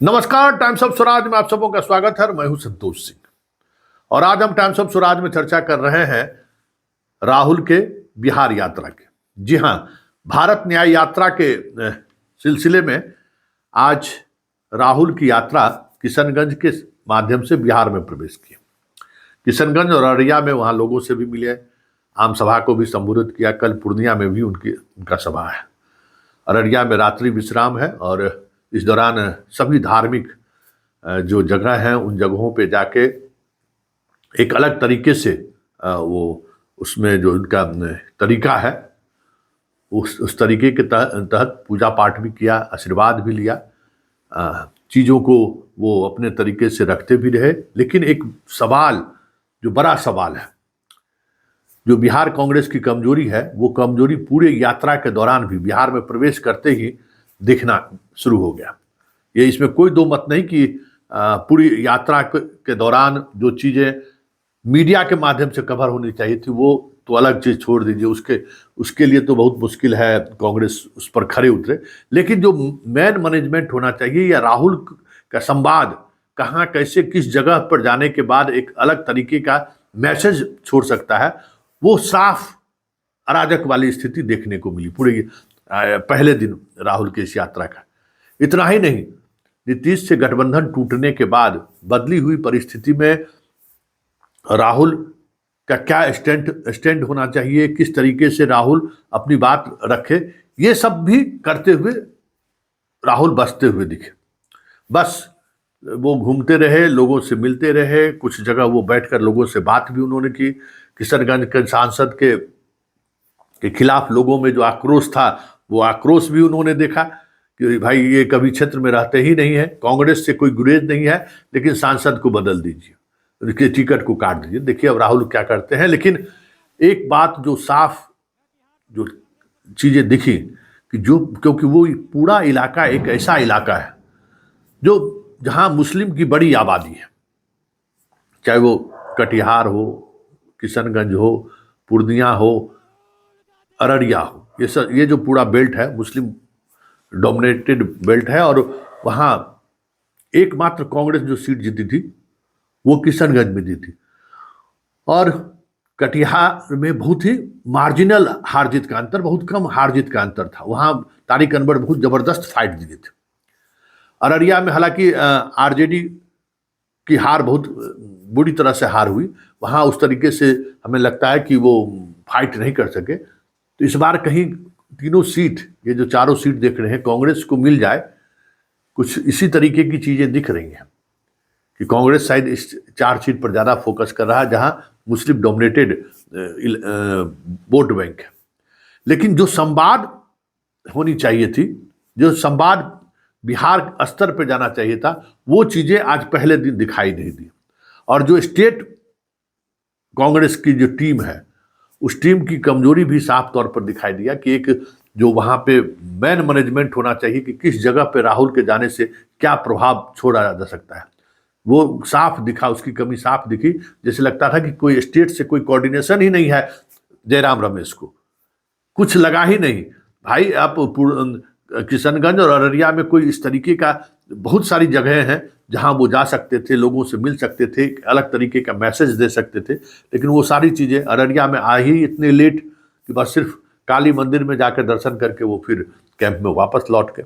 नमस्कार, times of Swaraj में आप सबों का स्वागत है। मैं हूं संतोष सिंह और आज हम टाइम्स ऑफ स्वराज में चर्चा कर रहे हैं राहुल के बिहार यात्रा के। जी हां, भारत न्याय यात्रा के सिलसिले में आज राहुल की यात्रा किशनगंज के माध्यम से बिहार में प्रवेश की। किशनगंज और अररिया में वहां लोगों से भी मिले, आम सभा को भी संबोधित किया। कल पूर्णिया में भी उनका सभा है। अररिया में रात्रि विश्राम है और इस दौरान सभी धार्मिक जो जगह हैं उन जगहों पे जाके एक अलग तरीके से वो उसमें जो उनका तरीका है उस तरीके के तहत पूजा पाठ भी किया, आशीर्वाद भी लिया, चीज़ों को वो अपने तरीके से रखते भी रहे। लेकिन एक सवाल, जो बड़ा सवाल है, जो बिहार कांग्रेस की कमजोरी है, वो कमजोरी पूरे यात्रा के दौरान भी बिहार में प्रवेश करते ही दिखना शुरू हो गया। ये इसमें कोई दो मत नहीं कि पूरी यात्रा के दौरान जो चीज़ें मीडिया के माध्यम से कवर होनी चाहिए थी वो तो अलग चीज़ छोड़ दीजिए, उसके लिए तो बहुत मुश्किल है कांग्रेस उस पर खड़े उतरे। लेकिन जो मैन मैनेजमेंट होना चाहिए या राहुल का संवाद कहाँ कैसे किस जगह पर जाने के बाद एक अलग तरीके का मैसेज छोड़ सकता है, वो साफ अराजक वाली स्थिति देखने को मिली पूरे पहले दिन राहुल की इस यात्रा का। इतना ही नहीं, नीतीश से गठबंधन टूटने के बाद बदली हुई परिस्थिति में राहुल का क्या स्टैंड होना चाहिए, किस तरीके से राहुल अपनी बात रखे, ये सब भी करते हुए राहुल बसते हुए दिखे। बस वो घूमते रहे, लोगों से मिलते रहे, कुछ जगह वो बैठकर लोगों से बात भी उन्होंने की। किशनगंज के सांसद के खिलाफ लोगों में जो आक्रोश था वो आक्रोश भी उन्होंने देखा कि भाई ये कभी क्षेत्र में रहते ही नहीं है, कांग्रेस से कोई गुरेज नहीं है, लेकिन सांसद को बदल दीजिए, उनके टिकट को काट दीजिए। देखिए अब राहुल क्या करते हैं। लेकिन एक बात जो साफ जो चीज़ें दिखी कि क्योंकि वो पूरा इलाका एक ऐसा इलाका है जो जहाँ मुस्लिम की बड़ी आबादी है, चाहे वो कटिहार हो, किशनगंज हो, पूर्णिया हो, अररिया हो, ये जो पूरा बेल्ट है मुस्लिम डोमिनेटेड बेल्ट है। और वहाँ एकमात्र कांग्रेस जो सीट जीती थी वो किशनगंज में जीती और कटिहार में बहुत ही मार्जिनल हार जीत का अंतर, बहुत कम हार जीत का अंतर था। वहाँ तारिक अनवर बहुत ज़बरदस्त फाइट दिए थे। अररिया में हालांकि आरजेडी की हार बहुत बुरी तरह से हार हुई, वहाँ उस तरीके से हमें लगता है कि वो फाइट नहीं कर सके। तो इस बार कहीं तीनों सीट, ये जो चारों सीट देख रहे हैं, कांग्रेस को मिल जाए, कुछ इसी तरीके की चीज़ें दिख रही हैं कि कांग्रेस शायद इस 4 सीट पर ज़्यादा फोकस कर रहा है जहां मुस्लिम डोमिनेटेड वोट बैंक है। लेकिन जो संवाद होनी चाहिए थी, जो संवाद बिहार स्तर पर जाना चाहिए था, वो चीज़ें आज पहले दिन दिखाई नहीं दी। और जो स्टेट कांग्रेस की जो टीम है, उस टीम की कमजोरी भी साफ तौर पर दिखाई दिया कि एक जो वहाँ पे मैन मैनेजमेंट होना चाहिए कि किस जगह पे राहुल के जाने से क्या प्रभाव छोड़ा जा सकता है, वो साफ दिखा, उसकी कमी साफ दिखी। जैसे लगता था कि कोई स्टेट से कोई कोऑर्डिनेशन ही नहीं है। जयराम रमेश को कुछ लगा ही नहीं। भाई आप किशनगंज और अररिया में कोई इस तरीके का बहुत सारी जगहें हैं जहां वो जा सकते थे, लोगों से मिल सकते थे, अलग तरीके का मैसेज दे सकते थे। लेकिन वो सारी चीज़ें अररिया में आ ही इतने लेट कि बस सिर्फ काली मंदिर में जाकर दर्शन करके वो फिर कैंप में वापस लौट गए।